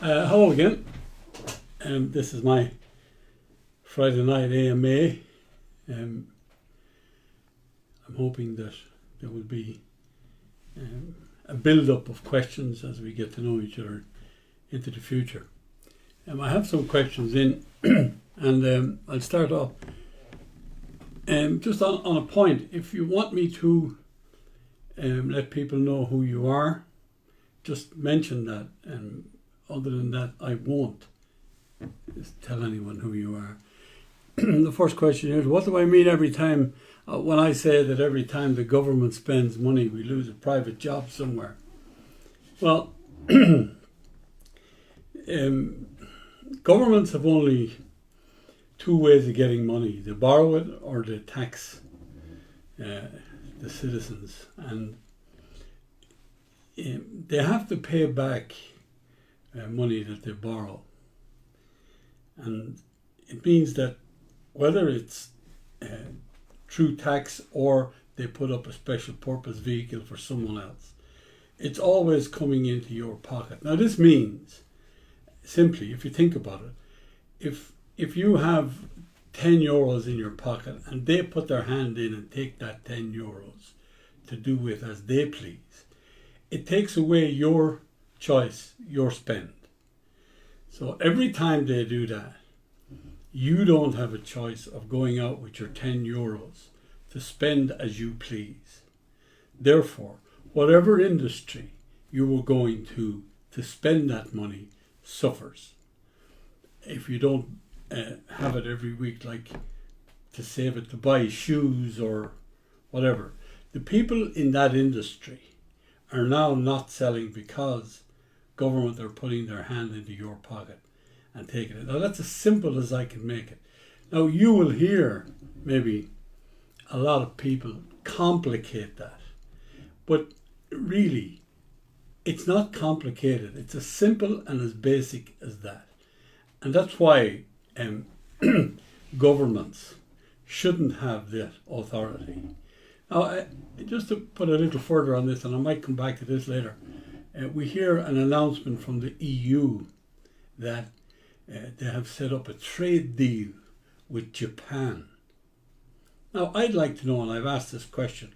Hello again. This is my Friday night AMA. I'm hoping that there will be a build-up of questions as we get to know each other into the future. I have some questions in, and I'll start off just on a point. If you want me to let people know who you are, just mention that. Other than that, I won't tell anyone who you are. The first question is, what do I mean every time when I say that every time the government spends money, we lose a private job somewhere? Well, governments have only two ways of getting money: they borrow it or they tax the citizens, and they have to pay back money that they borrow. And it means that whether it's through tax or they put up a special purpose vehicle for someone else, it's always coming into your pocket. Now this means, simply, if you think about it, if you have 10 euros in your pocket and they put their hand in and take that 10 euros to do with as they please, it takes away your choice, your spend. So every time they do that, you don't have a choice of going out with your 10 euros to spend as you please. Therefore, whatever industry you were going to spend that money suffers. If you don't have it every week, like to save it to buy shoes or whatever, the people in that industry are now not selling because government are putting their hand into your pocket and taking it. Now that's as simple as I can make it. Now you will hear maybe a lot of people complicate that, but really it's not complicated. It's as simple and as basic as that. And that's why governments shouldn't have that authority. Now, just to put a little further on this, and I might come back to this later, we hear an announcement from the EU that they have set up a trade deal with Japan. Now, I'd like to know, and I've asked this question,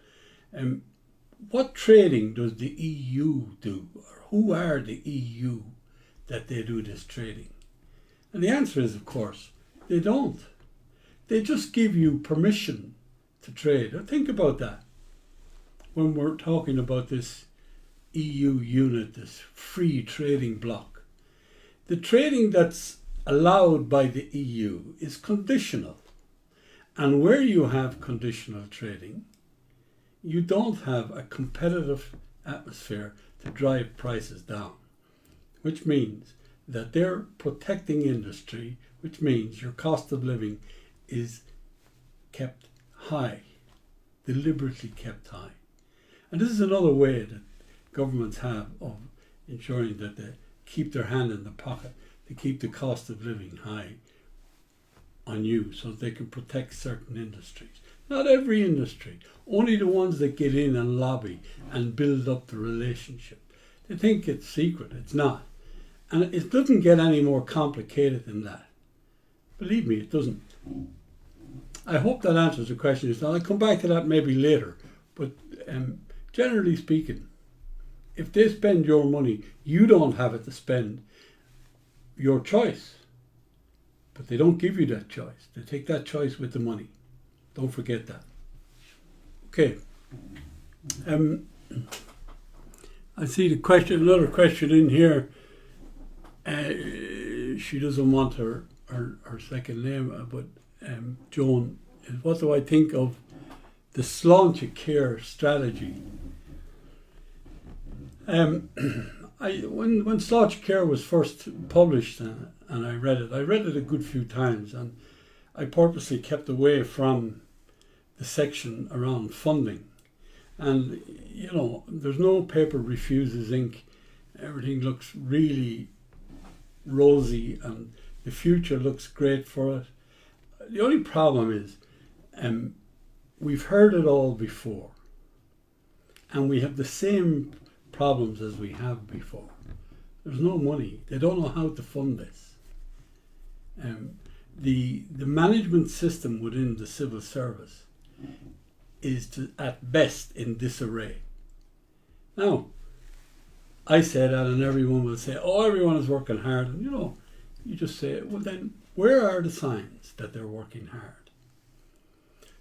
what trading does the EU do? Or who are the EU that they do this trading? And the answer is, of course, they don't. They just give you permission to trade. Now, think about that when we're talking about this EU unit, this free trading bloc. The trading that's allowed by the EU is conditional. And where you have conditional trading, you don't have a competitive atmosphere to drive prices down, which means that they're protecting industry, which means your cost of living is kept high, deliberately kept high. And this is another way that governments have of ensuring that they keep their hand in the pocket to keep the cost of living high on you so that they can protect certain industries. Not every industry, only the ones that get in and lobby and build up the relationship. They think it's secret, it's not. And it doesn't get any more complicated than that. Believe me, it doesn't. I hope that answers the question. Now, I'll come back to that maybe later, but generally speaking, if they spend your money, you don't have it to spend. Your choice. But they don't give you that choice. They take that choice with the money. Don't forget that. Okay. I see the question, another question in here. She doesn't want her second name, but Joan, what do I think of the Sláinte Care strategy? When Sláinte Care was first published and I read it a good few times, and I purposely kept away from the section around funding. And you know, there's no paper refuses ink. Everything looks really rosy and the future looks great for it. The only problem is we've heard it all before and we have the same problems as we have before. There's no money. They don't know how to fund this. The management system within the civil service is at best in disarray. Now, I say that and everyone will say, oh, everyone is working hard. And you just say, well then, where are the signs that they're working hard?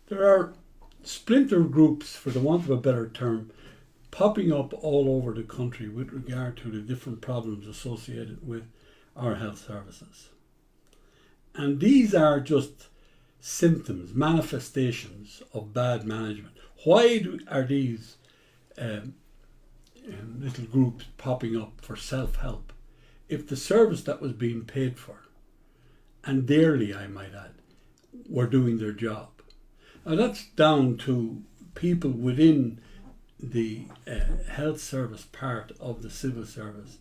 There are splinter groups, for the want of a better term, popping up all over the country with regard to the different problems associated with our health services. And these are just symptoms, manifestations of bad management. Why are these little groups popping up for self-help if the service that was being paid for, and dearly I might add, were doing their job? Now that's down to people within the health service part of the civil service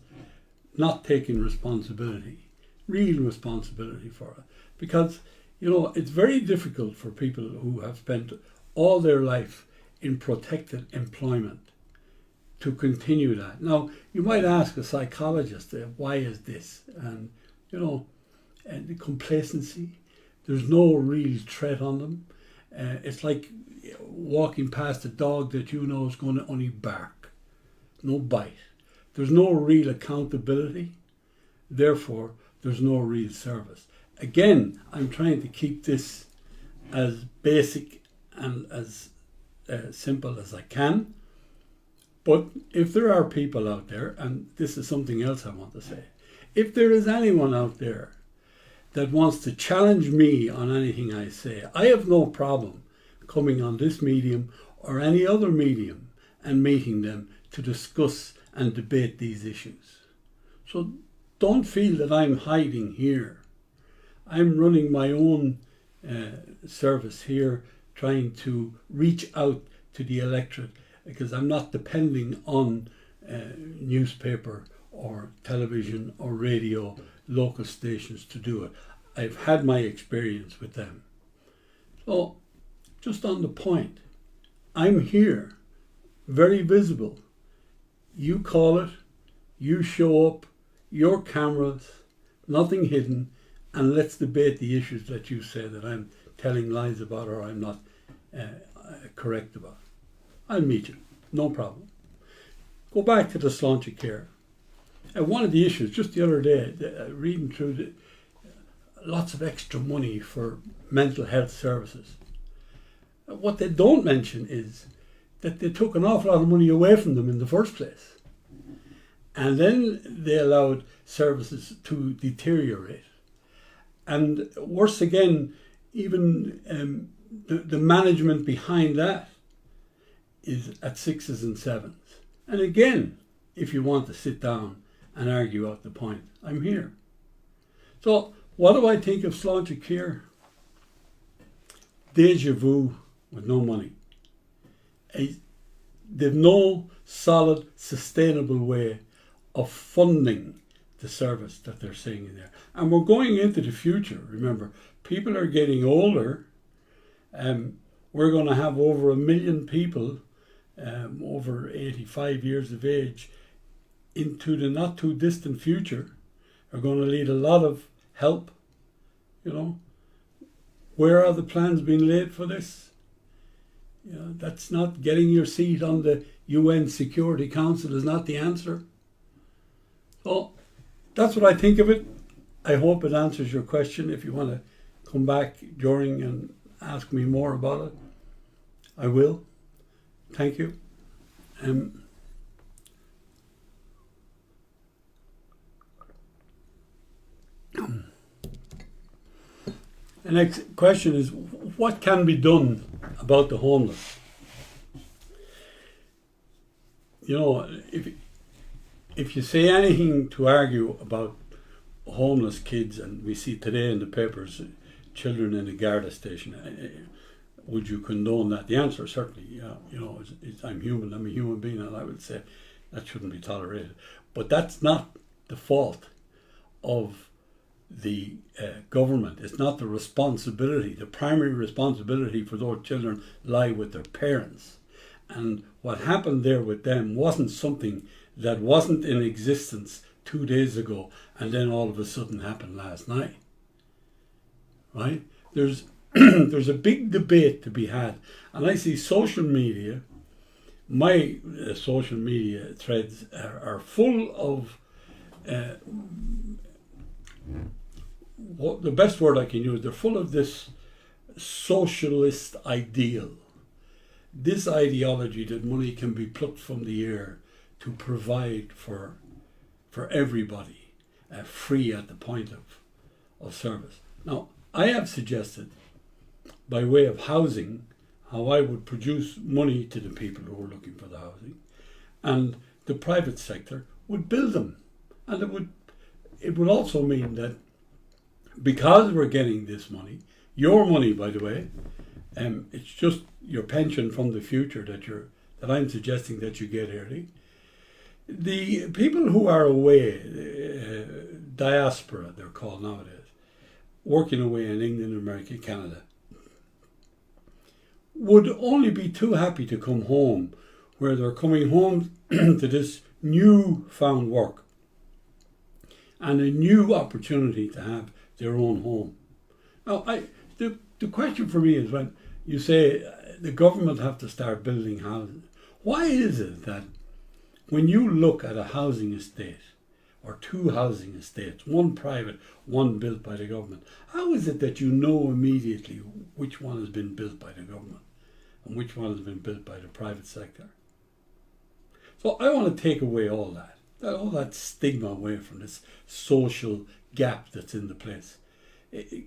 not taking responsibility, real responsibility for it. Because, it's very difficult for people who have spent all their life in protected employment to continue that. Now, you might ask a psychologist, why is this? And, and the complacency, there's no real threat on them. It's like walking past a dog that is going to only bark, no bite. There's no real accountability. Therefore, there's no real service. Again, I'm trying to keep this as basic and as simple as I can. But if there are people out there, and this is something else I want to say, if there is anyone out there that wants to challenge me on anything I say, I have no problem coming on this medium or any other medium and meeting them to discuss and debate these issues. So don't feel that I'm hiding here. I'm running my own service here, trying to reach out to the electorate, because I'm not depending on newspaper or television or radio, local stations to do it. I've had my experience with them. So, just on the point, I'm here, very visible. You call it, you show up, your cameras, nothing hidden, and let's debate the issues that you say that I'm telling lies about or I'm not correct about. I'll meet you, no problem. Go back to the Sláinte Care. One of the issues, just the other day, reading through lots of extra money for mental health services. What they don't mention is that they took an awful lot of money away from them in the first place. And then they allowed services to deteriorate. And worse again, even the management behind that is at 6s and 7s. And again, if you want to sit down and argue out the point, I'm here. So what do I think of Sláinte Care? Deja vu with no money. They've no solid, sustainable way of funding the service that they're seeing in there. And we're going into the future. Remember, people are getting older. We're going to have over 1 million people over 85 years of age into the not too distant future are going to need a lot of help. Where are the plans being laid for this? That's not getting your seat on the UN Security Council is not the answer. So that's what I think of it. I hope it answers your question. If you want to come back during and ask me more about it, I will. Thank you. The next question is, what can be done about the homeless? If you say anything to argue about homeless kids, and we see today in the papers children in the Garda station, would you condone that? The answer is certainly, yeah. I'm human, I'm a human being, and I would say that shouldn't be tolerated. But that's not the fault of the government. It's not the responsibility. The primary responsibility for those children lie with their parents. And what happened there with them wasn't something that wasn't in existence 2 days ago, and then all of a sudden happened last night. Right? There's there's a big debate to be had, and I see social media. My social media threads are full of what the best word I can use. They're full of this socialist ideal, this ideology that money can be plucked from the air to provide for everybody, free at the point of service. Now, I have suggested, by way of housing, how I would produce money to the people who are looking for the housing, and the private sector would build them. And it would also mean that because we're getting this money, your money, by the way, it's just your pension from the future that I'm suggesting that you get early. The people who are away, diaspora they're called nowadays, working away in England, America, Canada, would only be too happy to come home, where they're coming home to this new-found work and a new opportunity to have their own home. Now, the question for me is, when you say the government have to start building houses, why is it that when you look at a housing estate, or two housing estates, one private, one built by the government, how is it that you know immediately which one has been built by the government and which one has been built by the private sector? So I want to take away all that stigma away from this social gap that's in the place.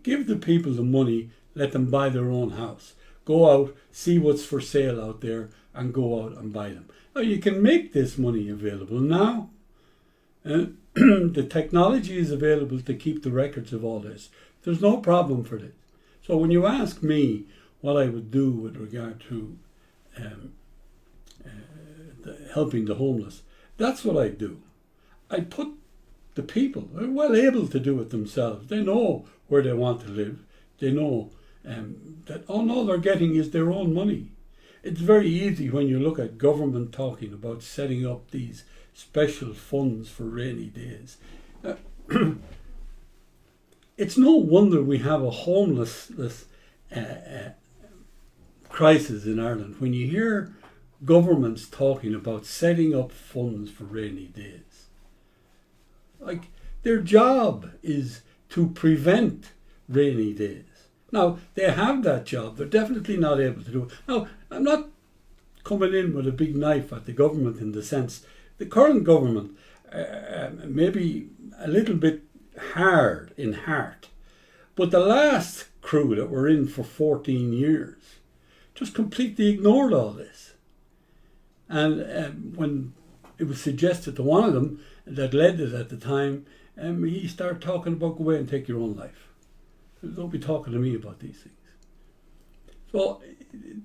Give the people the money, let them buy their own house. Go out, see what's for sale out there, and go out and buy them. Now, you can make this money available now. The technology is available to keep the records of all this. There's no problem for this. So when you ask me what I would do with regard to helping the homeless, that's what I do. I put the people, they're well able to do it themselves. They know where they want to live. They know that all they're getting is their own money. It's very easy when you look at government talking about setting up these special funds for rainy days. It's no wonder we have a homelessness crisis in Ireland when you hear governments talking about setting up funds for rainy days. Like, their job is to prevent rainy days. Now, they have that job. They're definitely not able to do it. Now, I'm not coming in with a big knife at the government in the sense the current government may be a little bit hard in heart, but the last crew that were in for 14 years just completely ignored all this. And when it was suggested to one of them that led it at the time, he started talking about go away and take your own life. Don't be talking to me about these things. So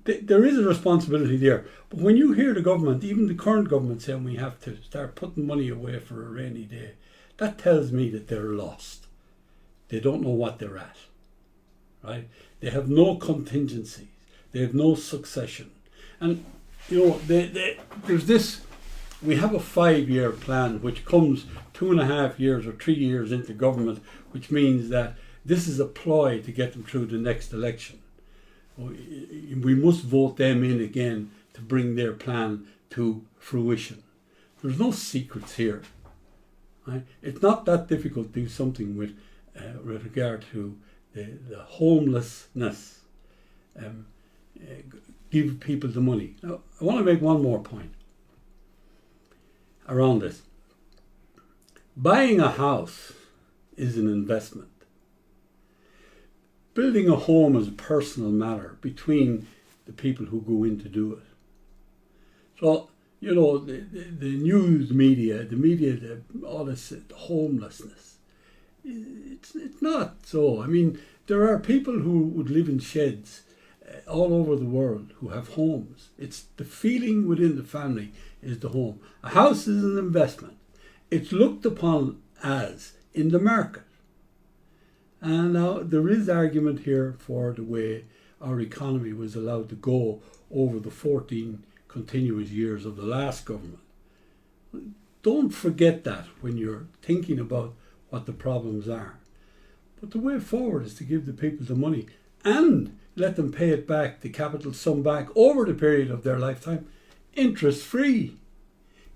there is a responsibility there. But when you hear the government, even the current government, saying we have to start putting money away for a rainy day, that tells me that they're lost. They don't know what they're at. Right? They have no contingencies. They have no succession. And, you know, there's this, we have a 5-year plan which comes 2.5 years or 3 years into government, which means that this is a ploy to get them through the next election. We must vote them in again to bring their plan to fruition. There's no secrets here. Right? It's not that difficult to do something with regard to the homelessness. Give people the money. Now, I want to make one more point around this. Buying a house is an investment. Building a home is a personal matter between the people who go in to do it. So, you know, the news media, all this homelessness, it's not so. I mean, there are people who would live in sheds all over the world who have homes. It's the feeling within the family is the home. A house is an investment. It's looked upon as in the market. And now there is argument here for the way our economy was allowed to go over the 14 continuous years of the last government. don't forget that when you're thinking about what the problems are. But the way forward is to give the people the money and let them pay it back, the capital sum back over the period of their lifetime, interest free.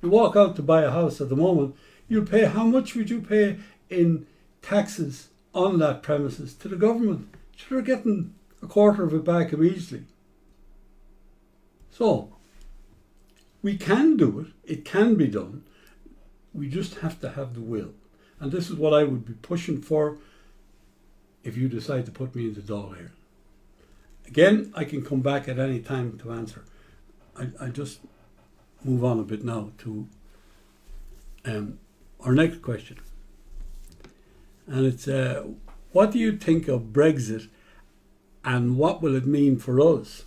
You walk out to buy a house at the moment, you'll pay, how much would you pay in taxes on that premises to the government? So they're getting a quarter of it back immediately. So, we can do it. It can be done. We just have to have the will. And this is what I would be pushing for if you decide to put me into Dáil here. Again, I can come back at any time to answer. I just move on a bit now to our next question. And it's, what do you think of Brexit and what will it mean for us?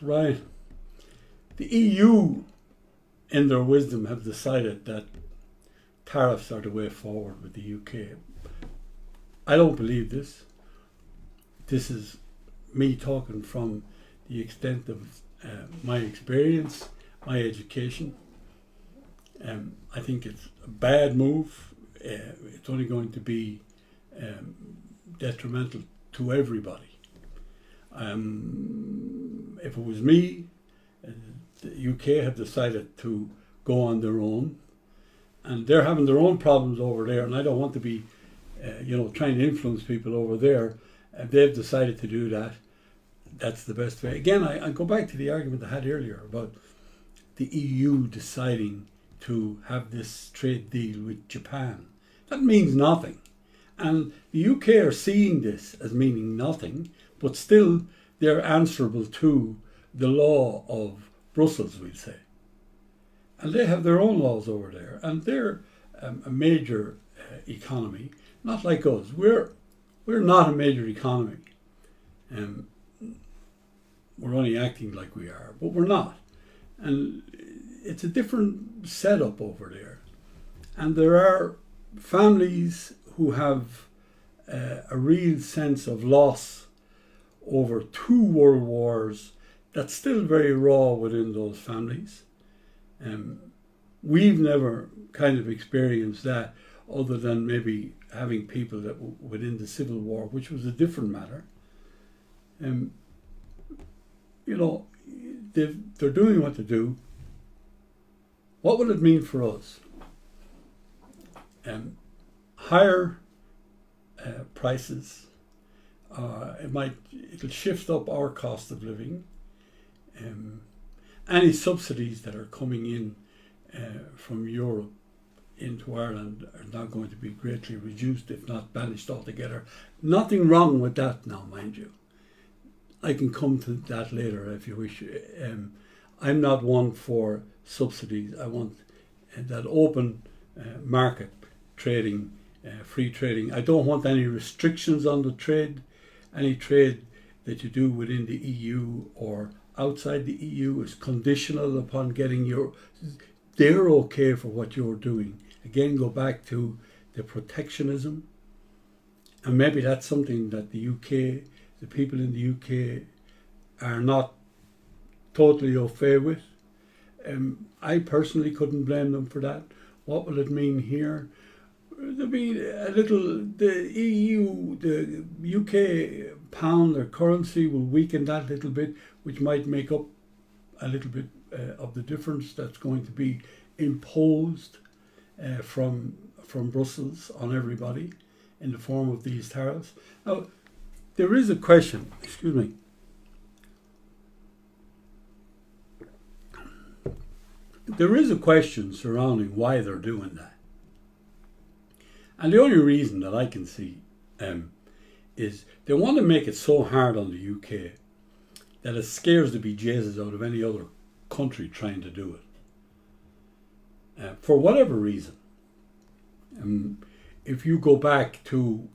Right. The EU, in their wisdom, have decided that tariffs are the way forward with the UK. I don't believe this. This is me talking from the extent of my experience, my education. I think it's a bad move. It's only going to be detrimental to everybody. If it was me, the UK have decided to go on their own, and they're having their own problems over there, and I don't want to be trying to influence people over there. They've decided to do that. That's the best way. Again, I go back to the argument I had earlier about the EU deciding to have this trade deal with Japan. That means nothing. And the UK are seeing this as meaning nothing, but still they're answerable to the law of Brussels, we'd say. And they have their own laws over there, and they're a major economy, not like us. We're not a major economy. We're only acting like we are, but we're not. And it's a different setup over there. And there are families who have a real sense of loss over 2 world wars that's still very raw within those families. We've never kind of experienced that, other than maybe having people that were within the Civil War, which was a different matter. They're doing what they do. What will it mean for us? Higher prices. It'll shift up our cost of living. Any subsidies that are coming in from Europe into Ireland are now going to be greatly reduced, if not banished altogether. Nothing wrong with that now, mind you. I can come to that later if you wish. I'm not one for subsidies. I want that open market trading, free trading. I don't want any restrictions on the trade. Any trade that you do within the EU or outside the EU is conditional upon getting they're okay for what you're doing. Again, go back to the protectionism. And maybe that's something that the UK, the people in the UK are not totally au fait with. I personally couldn't blame them for that. What will it mean here? There'll be the EU, the UK pound or currency will weaken that little bit, which might make up a little bit of the difference that's going to be imposed from Brussels on everybody in the form of these tariffs. Now, there is a question, there is a question surrounding why they're doing that. And the only reason that I can see is they want to make it so hard on the UK that it scares the bejesus out of any other country trying to do it. For whatever reason. If you go back to,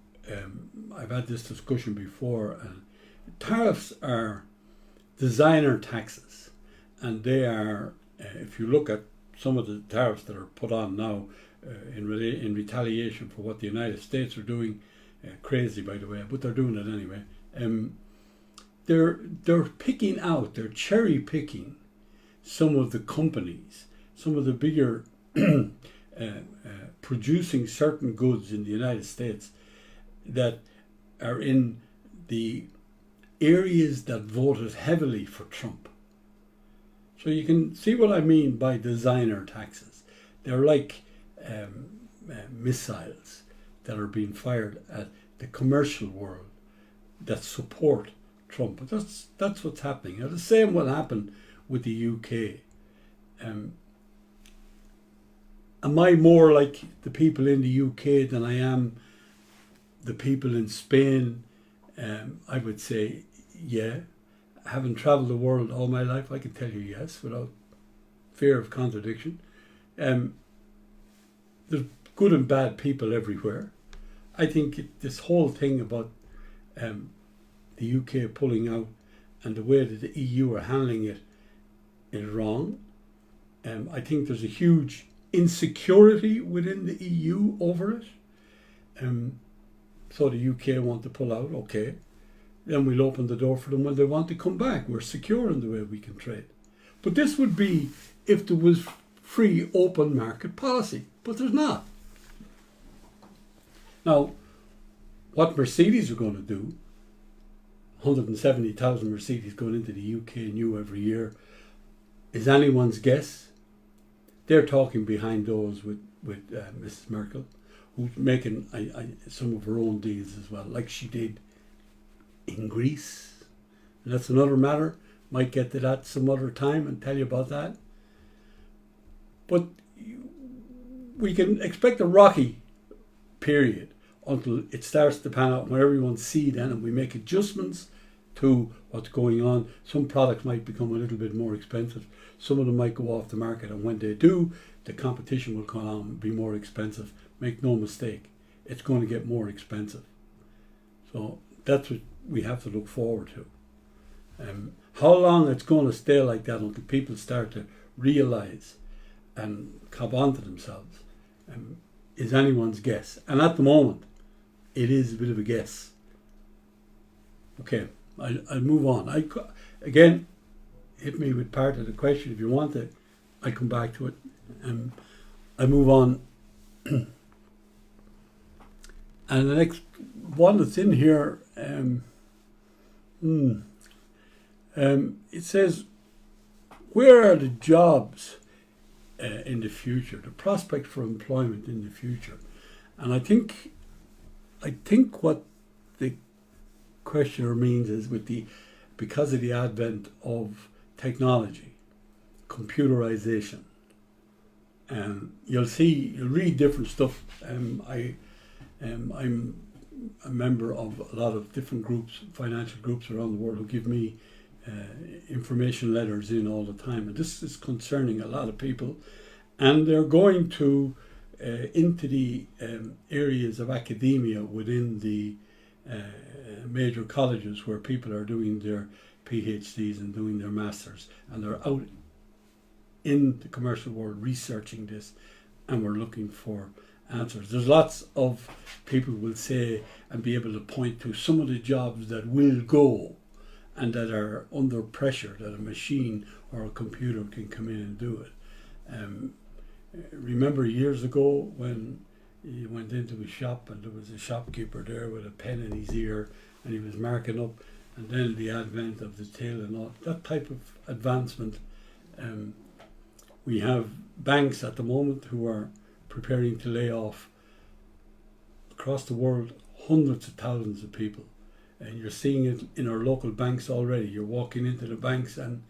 I've had this discussion before, tariffs are designer taxes, and they are, if you look at some of the tariffs that are put on now in retaliation for what the United States are doing, crazy by the way, but they're doing it anyway. They're picking out, they're cherry picking some of the companies, some of the bigger producing certain goods in the United States that are in the areas that voted heavily for Trump. So you can see what I mean by designer taxes. They're like missiles that are being fired at the commercial world that support Trump. But that's what's happening. Now, the same will happen with the UK. Am I more like the people in the UK than I am the people in Spain? I would say, yeah. Having travelled the world all my life, I can tell you yes, without fear of contradiction. There's good and bad people everywhere. I think this whole thing about the UK pulling out and the way that the EU are handling it is wrong. I think there's a huge insecurity within the EU over it. So the UK want to pull out, okay. Then we'll open the door for them when they want to come back. We're secure in the way we can trade. But this would be if there was free, open market policy. But there's not. Now, what Mercedes are going to do, 170,000 Mercedes going into the UK new every year, is anyone's guess. They're talking behind doors with Mrs. Merkel, who's making some of her own deals as well, like she did in Greece. And that's another matter. Might get to that some other time and tell you about that. But we can expect a rocky period until it starts to pan out, when everyone see then and we make adjustments to what's going on. Some products might become a little bit more expensive. Some of them might go off the market, and when they do, the competition will come on and be more expensive. Make no mistake, it's going to get more expensive. So that's what we have to look forward to. How long it's going to stay like that until people start to realise and cop onto themselves is anyone's guess. And at the moment, it is a bit of a guess. Okay, I'll move on. Again, hit me with part of the question if you want it. I come back to it. I move on. And the next one that's in here, it says, where are the jobs in the future, the prospect for employment in the future? And I think what the questioner means is because of the advent of technology, computerization, you'll read different stuff. I'm a member of a lot of different groups, financial groups around the world, who give me information letters in all the time, and this is concerning a lot of people, and they're going to into the areas of academia within the major colleges where people are doing their PhDs and doing their masters, and they're out in the commercial world researching this, and we're looking for answers. There's lots of people will say and be able to point to some of the jobs that will go and that are under pressure, that a machine or a computer can come in and do it. Remember years ago when you went into a shop and there was a shopkeeper there with a pen in his ear and he was marking up, and then the advent of the till and all that type of advancement. We have banks at the moment who are preparing to lay off across the world hundreds of thousands of people, and you're seeing it in our local banks already. You're walking into the banks and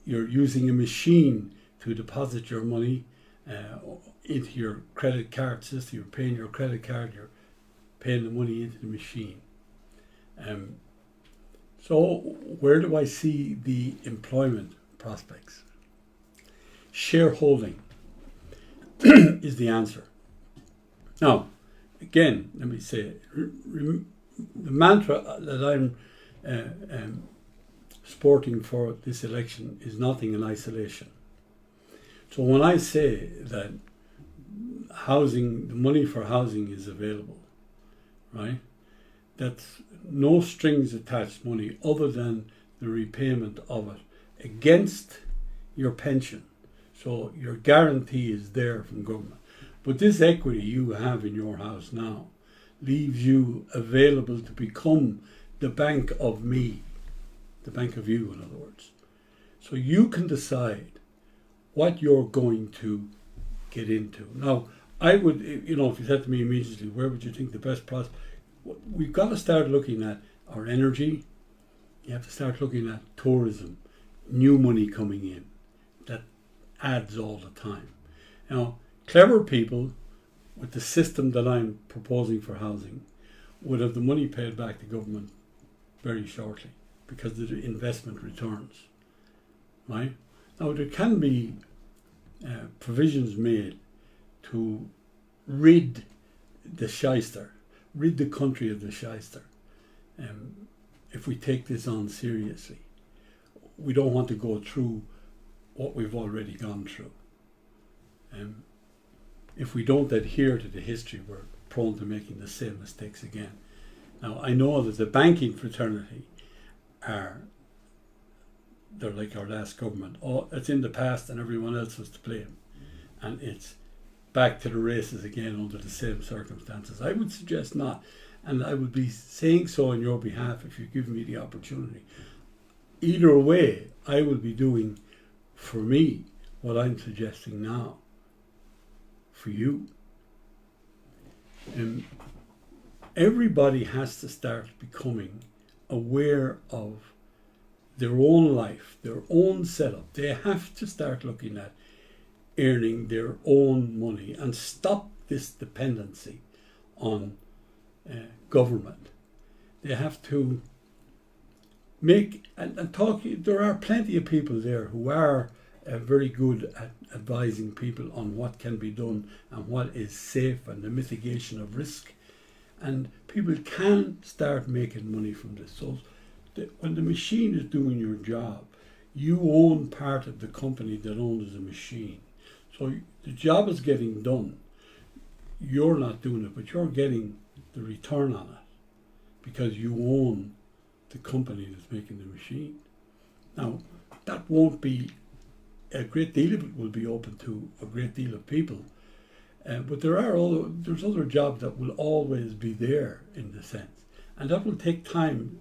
you're using a machine to deposit your money into your credit card system. You're paying your credit card, you're paying the money into the machine. So where do I see the employment prospects? Shareholding is the answer. Now, again, let me say, the mantra that I'm sporting for this election is nothing in isolation. So when I say that housing, the money for housing is available, right? That's no strings attached money other than the repayment of it against your pension. So your guarantee is there from government. But this equity you have in your house now leaves you available to become the bank of me, the bank of you, in other words. So you can decide what you're going to get into. Now, I would, if you said to me immediately, where would you think the best prospect? We've got to start looking at our energy. You have to start looking at tourism, new money coming in that adds all the time. Now, clever people with the system that I'm proposing for housing would have the money paid back to government very shortly because of the investment returns. Right? Now, there can be provisions made to rid the country of the shyster. If we take this on seriously, we don't want to go through what we've already gone through. If we don't adhere to the history, we're prone to making the same mistakes again. Now, I know that the banking fraternity they're like our last government. Oh, it's in the past and everyone else was to blame. And it's back to the races again under the same circumstances. I would suggest not. And I would be saying so on your behalf if you give me the opportunity. Either way, I will be doing for me what I'm suggesting now for you. Everybody has to start becoming aware of their own life, their own setup. They have to start looking at earning their own money and stop this dependency on government. They have to make and talk. There are plenty of people there who are very good at advising people on what can be done and what is safe and the mitigation of risk. And people can start making money from this. So when the machine is doing your job, you own part of the company that owns the machine. So the job is getting done. You're not doing it, but you're getting the return on it because you own the company that's making the machine. Now, that won't be a great deal of it will be open to a great deal of people. But there's other jobs that will always be there in the sense. And that will take time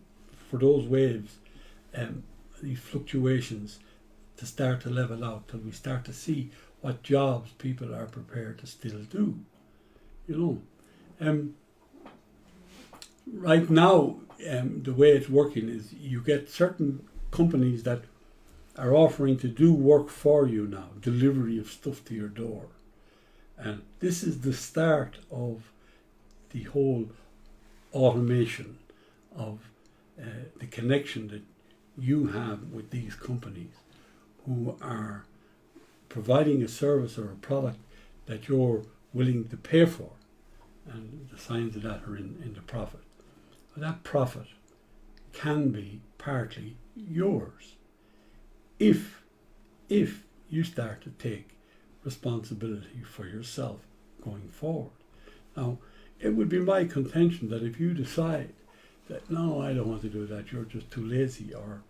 for those waves, these fluctuations to start to level out till we start to see what jobs people are prepared to still do. Right now, the way it's working is you get certain companies that are offering to do work for you now, delivery of stuff to your door. And this is the start of the whole automation of the connection that you have with these companies who are providing a service or a product that you're willing to pay for. And the signs of that are in the profit. But that profit can be partly yours if you start to take responsibility for yourself going forward. Now, it would be my contention that if you decide that, no, I don't want to do that, you're just too lazy or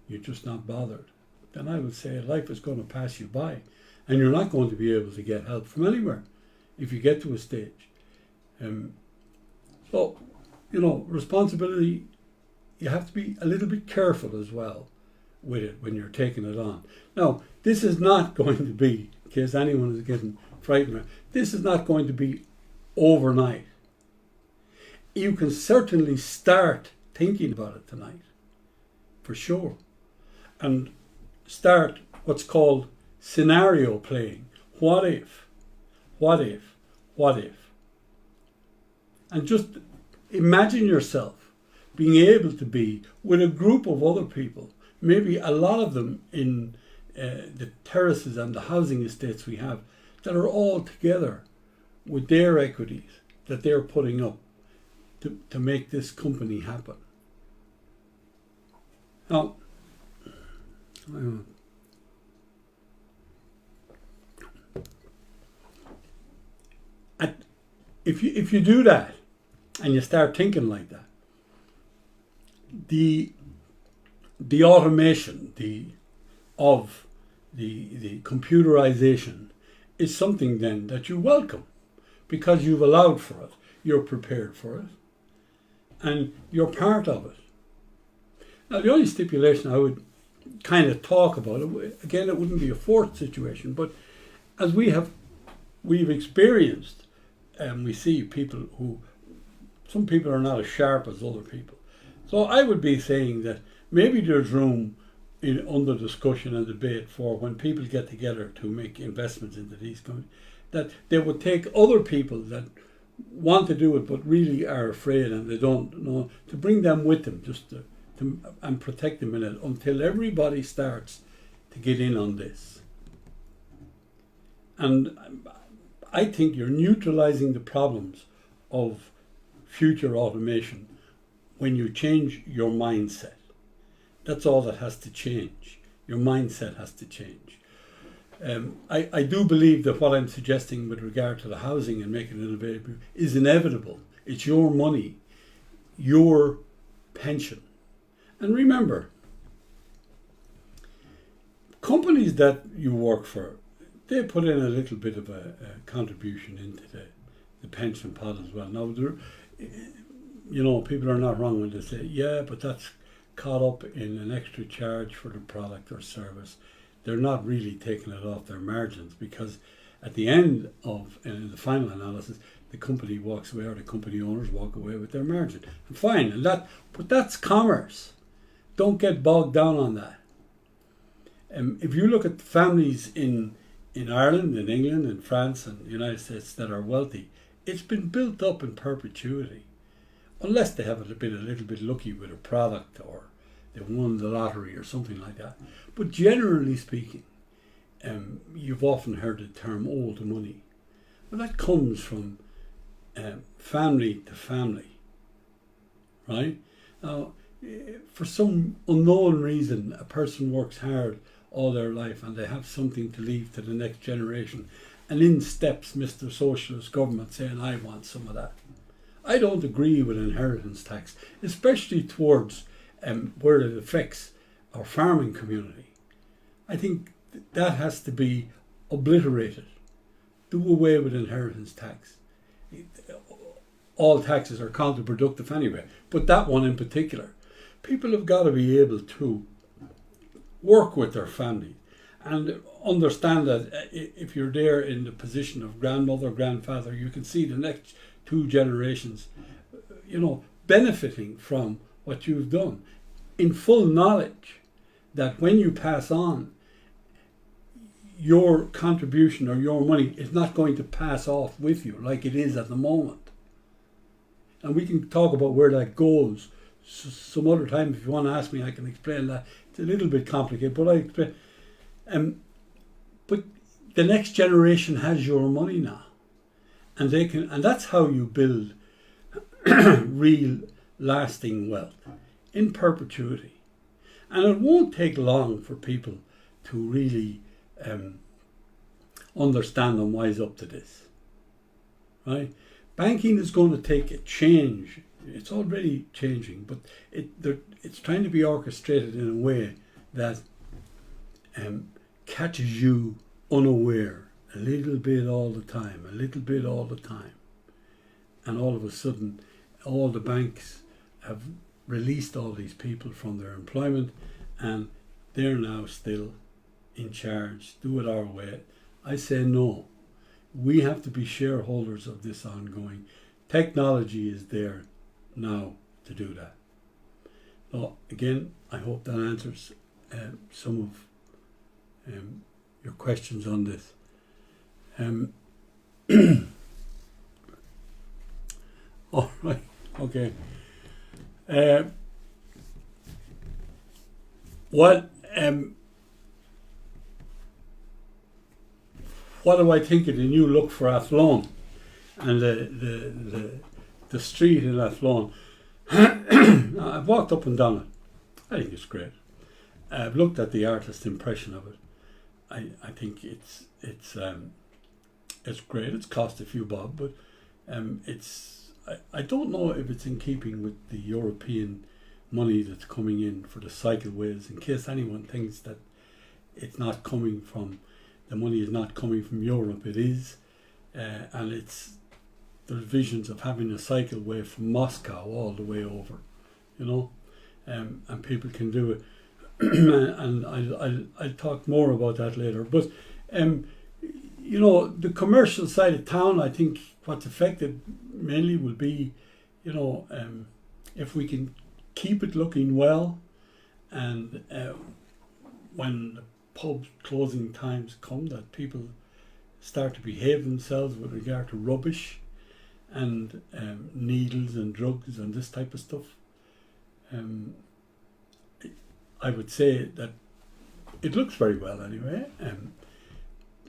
you're just not bothered, then I would say life is going to pass you by and you're not going to be able to get help from anywhere if you get to a stage. So, responsibility, you have to be a little bit careful as well with it when you're taking it on. Now, this is not going to be, in case anyone is getting frightened, this is not going to be overnight. You can certainly start thinking about it tonight, for sure, and start what's called scenario playing. What if? What if? What if? And just imagine yourself being able to be with a group of other people, maybe a lot of them in the terraces and the housing estates we have, that are all together with their equities that they're putting up to make this company happen. Now, if you do that and you start thinking like that, the automation, the of the computerization is something then that you welcome because you've allowed for it, you're prepared for it, and you're part of it. Now, the only stipulation I would kind of talk about, again, it wouldn't be a forced situation, but as we've experienced, and we see people some people are not as sharp as other people. So I would be saying that maybe there's room under discussion and debate for when people get together to make investments into these companies, that they would take other people that want to do it but really are afraid and they don't know, to bring them with them just to and protect them in it until everybody starts to get in on this. And I think you're neutralizing the problems of future automation when you change your mindset. That's all that has to change. Your mindset has to change. I do believe that what I'm suggesting with regard to the housing and making it available is inevitable. It's your money, your pension. And remember, companies that you work for, they put in a little bit of a contribution into the pension pot as well. Now, people are not wrong when they say, yeah, but that's caught up in an extra charge for the product or service. They're not really taking it off their margins, because at the end of in the final analysis, the company walks away, or the company owners walk away with their margin. And fine, but that's commerce. Don't get bogged down on that. If you look at families in Ireland, in England, in France, and the United States that are wealthy, it's been built up in perpetuity, unless they have been a little bit lucky with a product or they won the lottery or something like that. But generally speaking, you've often heard the term old money. Well, that comes from family to family, right? Now, for some unknown reason, a person works hard all their life and they have something to leave to the next generation, and in steps Mr. Socialist government saying, I want some of that. I don't agree with inheritance tax, especially towards where it affects our farming community. I think that has to be obliterated. Do away with inheritance tax. All taxes are counterproductive anyway, but that one in particular. People have got to be able to work with their family and understand that if you're there in the position of grandmother, grandfather, you can see the next two generations, benefiting from what you've done, in full knowledge that when you pass on, your contribution or your money is not going to pass off with you like it is at the moment. And we can talk about where that goes some other time. If you want to ask me, I can explain that. It's a little bit complicated, but I explain. But the next generation has your money now, and they can, and that's how you build real, lasting wealth in perpetuity. And it won't take long for people to really understand and wise up to this, right? Banking is going to take a change. It's already changing, but it's trying to be orchestrated in a way that catches you unaware a little bit all the time, and all of a sudden all the banks have released all these people from their employment and they're now still in charge. Do it our way. I say no. We have to be shareholders of this ongoing. Technology is there now to do that. So again, I hope that answers some of your questions on this. All right, okay. What do I think of the new look for Athlone and the street in Athlone? I've walked up and down it. I think it's great. I've looked at the artist's impression of it. I think it's great. It's cost a few bob, but I don't know if it's in keeping with the European money that's coming in for the cycleways. In case anyone thinks that it's not coming from, the money is not coming from Europe. It is, and there's visions of having a cycleway from Moscow all the way over, and people can do it. And I'll talk more about that later. But the commercial side of town, I think what's affected mainly will be, if we can keep it looking well, and when the pub closing times come, that people start to behave themselves with regard to rubbish and needles and drugs and this type of stuff. I would say that it looks very well anyway.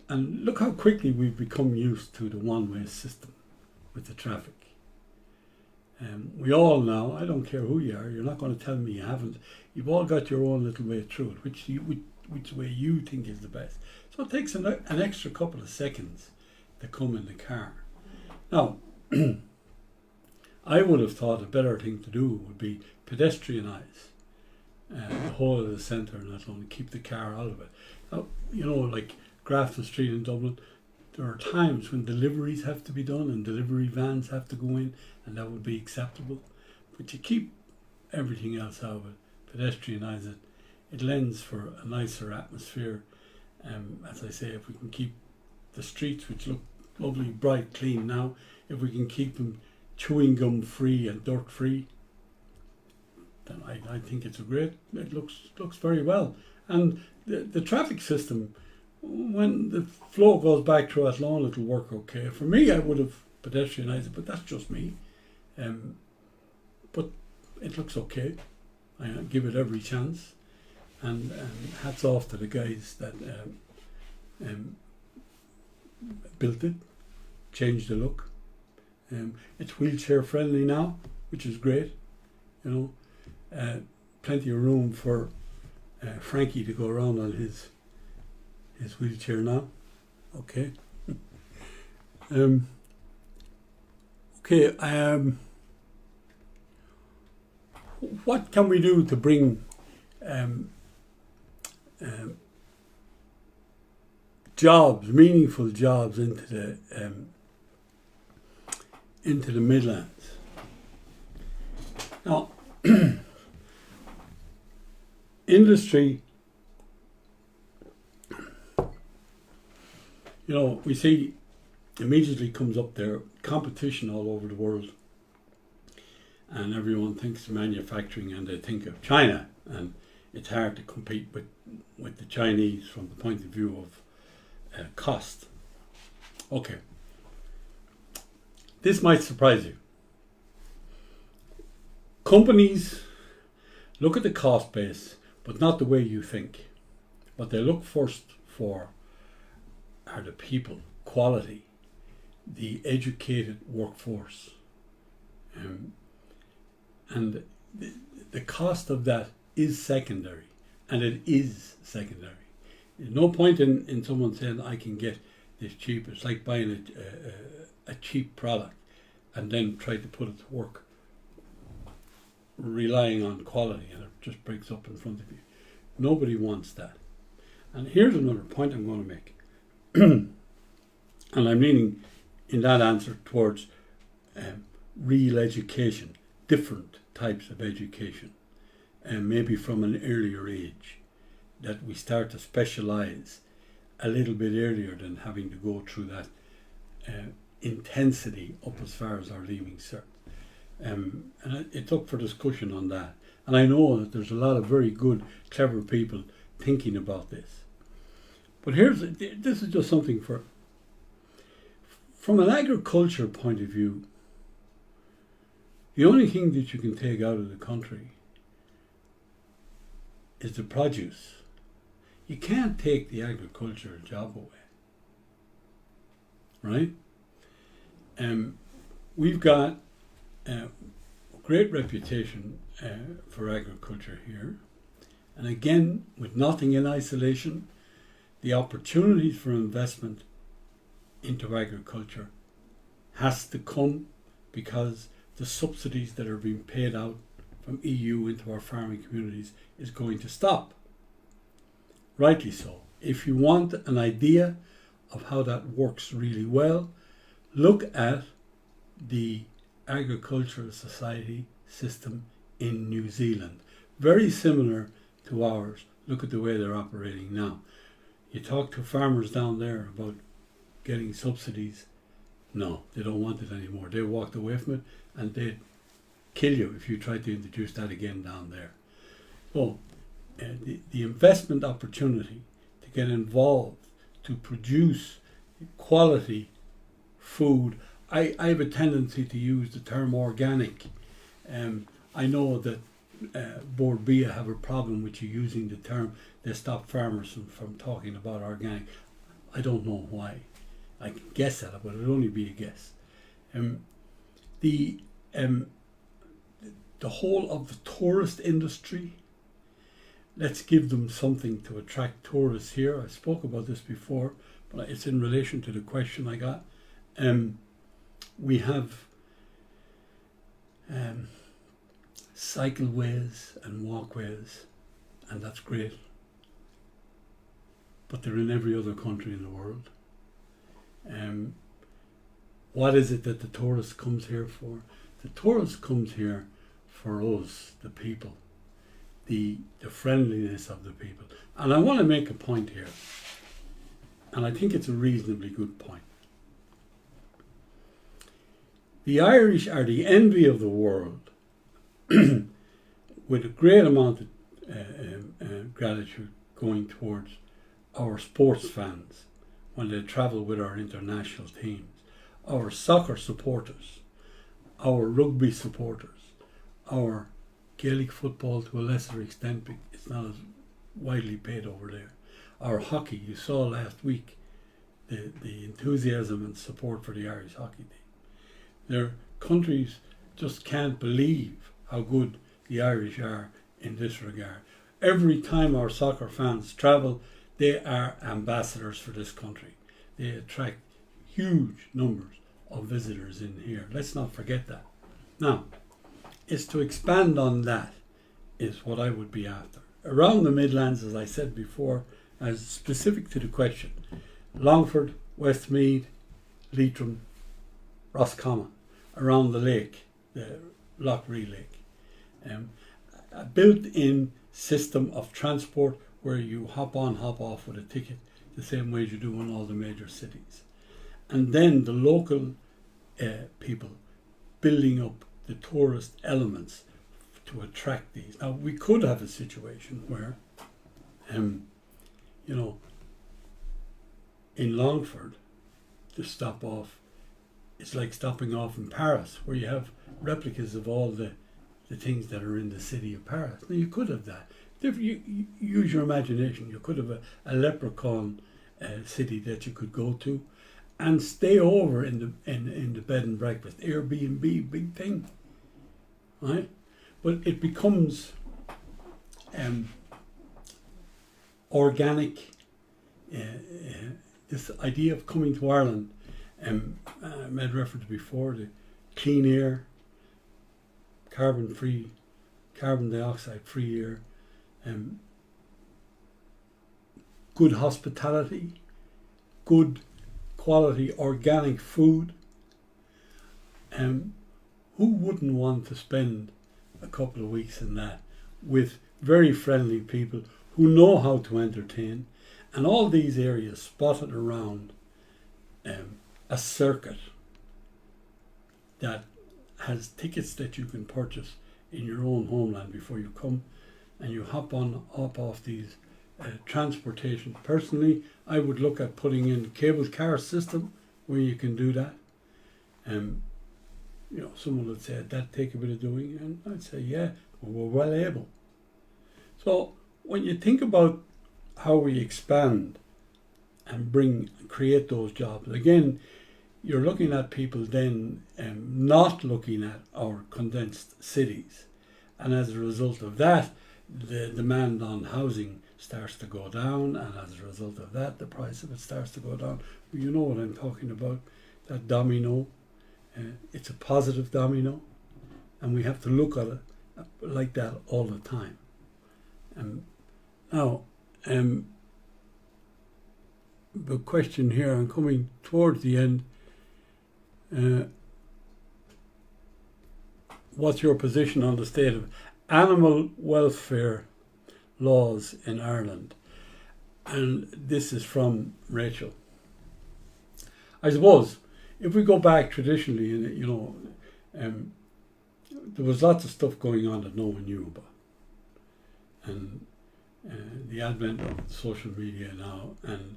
And look how quickly we've become used to the one-way system with the traffic. We all now, I don't care who you are, you're not going to tell me you haven't. You've all got your own little way through it, which way you think is the best. So it takes an extra couple of seconds to come in the car. Now, I would have thought a better thing to do would be pedestrianise the whole of the centre and not only keep the car out of it. Now, like Grafton Street in Dublin, there are times when deliveries have to be done and delivery vans have to go in, and that would be acceptable. But you keep everything else out of it, pedestrianise it. It lends for a nicer atmosphere. As I say, if we can keep the streets, which look lovely, bright, clean now, if we can keep them chewing gum free and dirt free, then I think it looks very well. And the traffic system, when the flow goes back through Athlone, it'll work okay. For me, I would have pedestrianised it, but that's just me. But it looks okay. I give it every chance. And hats off to the guys that built it, changed the look. It's wheelchair friendly now, which is great. Plenty of room for Frankie to go around on his wheelchair now. Okay. What can we do to bring jobs, meaningful jobs into the Midlands? Now, industry, we see immediately comes up there, competition all over the world, and everyone thinks manufacturing and they think of China, and it's hard to compete with the Chinese from the point of view of cost. Okay, this might surprise you. Companies look at the cost base, but not the way you think. What they look first for are the people, quality, the educated workforce. And the cost of that is secondary, and it is secondary. There's no point in someone saying, I can get this cheap. It's like buying a cheap product and then try to put it to work, relying on quality, and it just breaks up in front of you. Nobody wants that. And here's another point I'm going to make. And I'm leaning in that answer towards real education, different types of education, and maybe from an earlier age, that we start to specialise a little bit earlier than having to go through that intensity up as far as our leaving cert. And it's up for discussion on that. And I know that there's a lot of very good, clever people thinking about this. But this is just something from an agriculture point of view, the only thing that you can take out of the country is the produce. You can't take the agricultural job away, right? We've got a great reputation for agriculture here. And again, with nothing in isolation, the opportunities for investment into agriculture has to come because the subsidies that are being paid out from EU into our farming communities is going to stop. rightly so. If you want an idea of how that works really well, look at the agricultural society system in New Zealand. Very similar to ours. Look at the way they're operating now. You talk to farmers down there about getting subsidies. No, they don't want it anymore. They walked away from it, and they'd kill you if you tried to introduce that again down there. So the investment opportunity to get involved, to produce quality food. I have a tendency to use the term organic. I know that Board Bia have a problem with you using the term. They stop farmers from talking about organic. I don't know why. I can guess at it, but it'll only be a guess. The whole of the tourist industry, let's give them something to attract tourists here. I spoke about this before, but it's in relation to the question I got. We have cycleways and walkways, and that's great. But they're in every other country in the world. What is it that the tourist comes here for? The tourist comes here for us, the people, the friendliness of the people. And I want to make a point here, and I think it's a reasonably good point. The Irish are the envy of the world, with a great amount of gratitude going towards our sports fans when they travel with our international teams, our soccer supporters, our rugby supporters, our Gaelic football to a lesser extent, but it's not as widely paid over there. Our hockey, you saw last week the enthusiasm and support for the Irish hockey team. Their countries just can't believe how good the Irish are in this regard. Every time our soccer fans travel, they are ambassadors for this country. They attract huge numbers of visitors in here. Let's not forget that. Now, it's to expand on that is what I would be after. Around the Midlands, as I said before, as specific to the question, Longford, Westmeath, Leitrim, Roscommon, around the lake, the Loughree Lake. A built-in system of transport where you hop on, hop off with a ticket, the same way you do in all the major cities. And then the local people building up the tourist elements to attract these. Now, we could have a situation where, in Longford, to stop off, it's like stopping off in Paris, where you have replicas of all the things that are in the city of Paris. Now, you could have that. You use your imagination. You could have a leprechaun city that you could go to and stay over in the bed and breakfast. Airbnb, big thing, right? But it becomes organic. This idea of coming to Ireland, I made reference before, the clean air, carbon-free, carbon dioxide-free air, good hospitality, good quality organic food. Who wouldn't want to spend a couple of weeks in that with very friendly people who know how to entertain, and all these areas spotted around a circuit that has tickets that you can purchase in your own homeland before you come, and you hop off these transportation. Personally, I would look at putting in a cable car system where you can do that. Someone would say that'd take a bit of doing, and I'd say yeah, we're well able. So when you think about how we expand and create those jobs, again, you're looking at people then not looking at our condensed cities, and as a result of that, the demand on housing starts to go down, and as a result of that, the price of it starts to go down. You know what I'm talking about, that domino. It's a positive domino, and we have to look at it like that all the time. Now, the question here, I'm coming towards the end. What's your position on the state of animal welfare laws in Ireland? And this is from Rachel. I suppose if we go back traditionally, there was lots of stuff going on that no one knew about. And the advent of social media now, and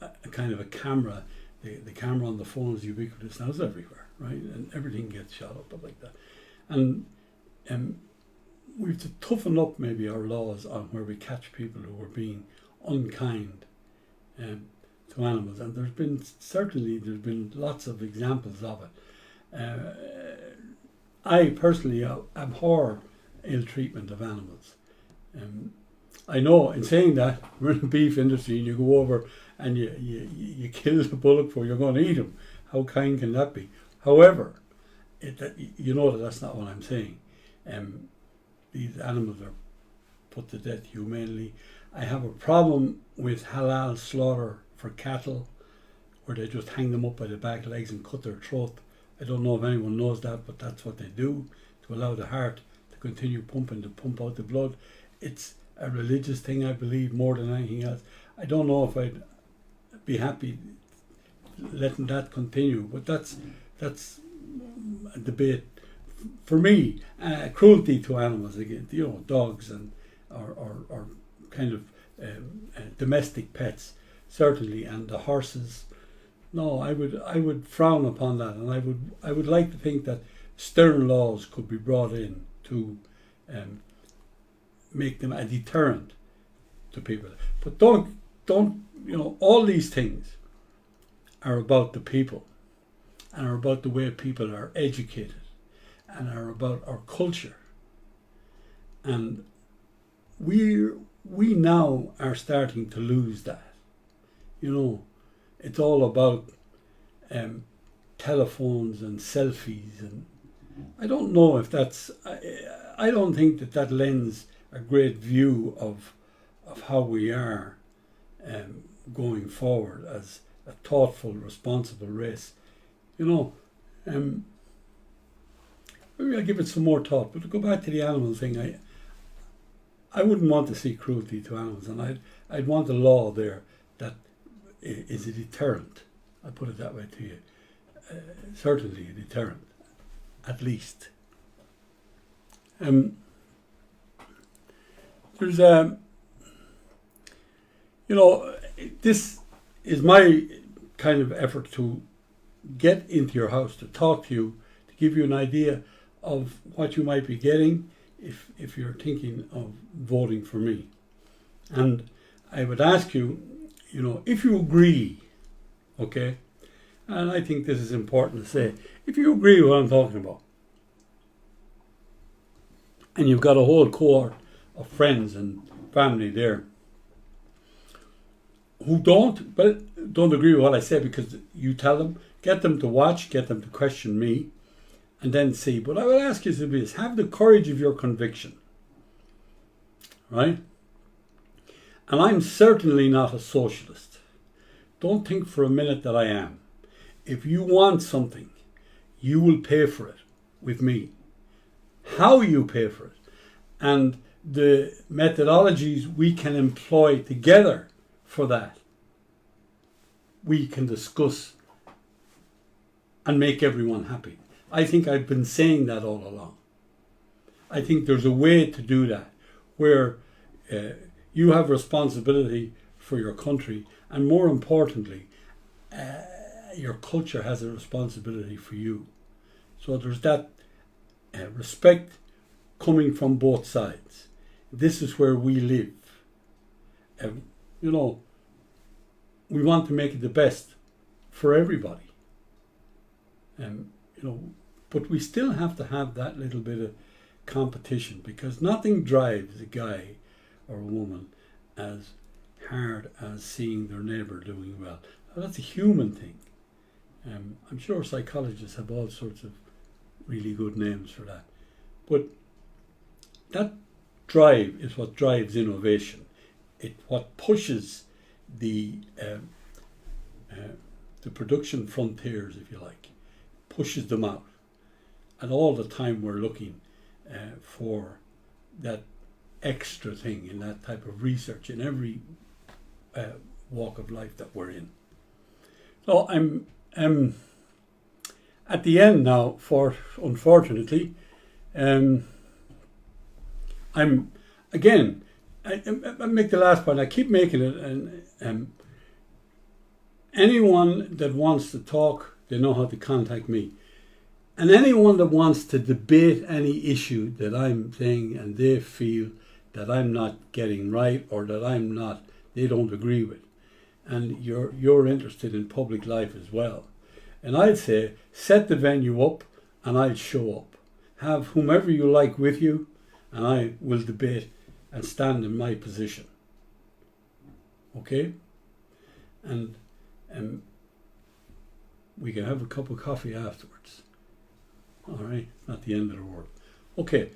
a kind of a camera, the camera on the phone is ubiquitous now, it's everywhere, right? And everything gets shot up like that. And we have to toughen up maybe our laws on where we catch people who are being unkind to animals. And there's been lots of examples of it. I personally abhor ill treatment of animals. I know, in saying that, we're in the beef industry and you go over and you kill the bullock before you're going to eat him. How kind can that be? However, that's not what I'm saying. These animals are put to death humanely. I have a problem with halal slaughter for cattle, where they just hang them up by the back legs and cut their throat. I don't know if anyone knows that, but that's what they do to allow the heart to continue pumping, to pump out the blood. It's a religious thing, I believe, more than anything else. I don't know if I'd be happy letting that continue, but that's a debate. For me, cruelty to animals, again, dogs and or kind of domestic pets, certainly, and the horses. No, I would frown upon that, and I would like to think that stern laws could be brought in to make them a deterrent to people. But don't all these things are about the people, and are about the way people are educated, and are about our culture. And we now are starting to lose that. It's all about telephones and selfies, and I don't know if that's. I don't think that lends a great view of how we are going forward as a thoughtful, responsible race. Maybe I'll give it some more thought. But to go back to the animal thing, I wouldn't want to see cruelty to animals, and I'd want a law there that is a deterrent. I'll put it that way to you. Certainly a deterrent, at least. There's this is my kind of effort to get into your house, to talk to you, to give you an idea of what you might be getting if you're thinking of voting for me. And I would ask you, if you agree, okay, and I think this is important to say, if you agree with what I'm talking about, and you've got a whole cohort of friends and family there who don't agree with what I say, because you tell them, get them to watch, get them to question me, and then see. But I would ask you to be this: have the courage of your conviction, right? And I'm certainly not a socialist. Don't think for a minute that I am. If you want something, you will pay for it with me. How you pay for it, and the methodologies we can employ together for that, we can discuss and make everyone happy. I think I've been saying that all along. I think there's a way to do that where you have responsibility for your country, and more importantly, your culture has a responsibility for you. So there's that respect coming from both sides. This is where we live. We want to make it the best for everybody. But we still have to have that little bit of competition, because nothing drives a guy or a woman as hard as seeing their neighbour doing well. Now, that's a human thing. I'm sure psychologists have all sorts of really good names for that. But that drive is what drives innovation. It's what pushes the the production frontiers, if you like, pushes them out. And all the time we're looking for that extra thing in that type of research in every walk of life that we're in. So I'm at the end now, unfortunately. I'm again. I make the last point. I keep making it, and anyone that wants to talk, they know how to contact me. And anyone that wants to debate any issue that I'm saying and they feel that I'm not getting right or that they don't agree with, and you're interested in public life as well, and I'd say set the venue up and I'll show up. Have whomever you like with you, and I will debate and stand in my position. Okay? And we can have a cup of coffee afterwards. All right, not the end of the world. Okay,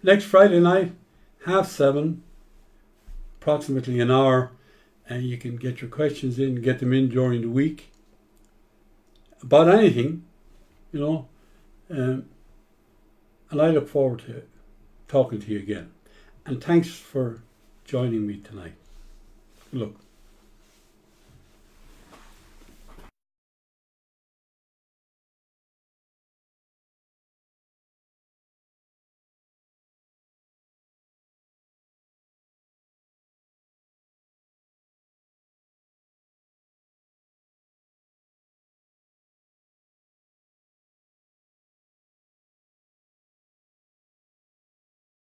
next Friday night, 7:30, approximately an hour, and you can get your questions in, get them in during the week about anything, and I look forward to talking to you again. And thanks for joining me tonight. Look.